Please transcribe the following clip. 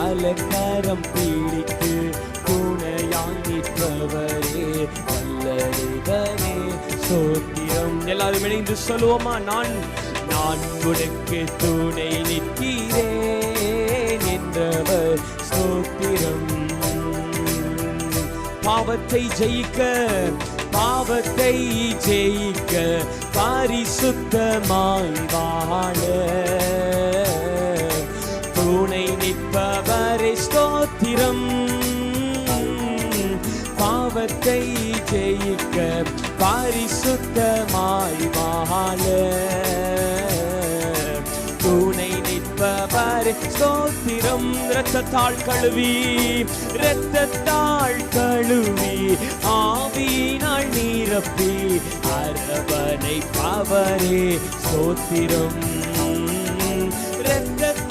வலக்கரம் பிடித்து துணையாய் நிற்பவரே வல்லவரே ஸ்தோத்திரம். எல்லாரும் இணைந்து சொல்லுவோமா? நான் உனக்கு துணை நிற்கிறேன் என்றவர் ஸ்தோத்திரம். பாவத்தை ஜெயிக்க பரிசுத்தமாய் வாழ துணை நிற்பவரே ஸ்தோத்திரம். பாவத்தை ஜெயிக்க பரிசுத்தமாய் வாழ துணை நிற்பவரே ஸ்தோத்திரம். இரத்தத்தால் கழுவி ஆவியினால் நிரப்பி அரவணைப்பவரே ஸ்தோத்திரம். இரத்தத்தால்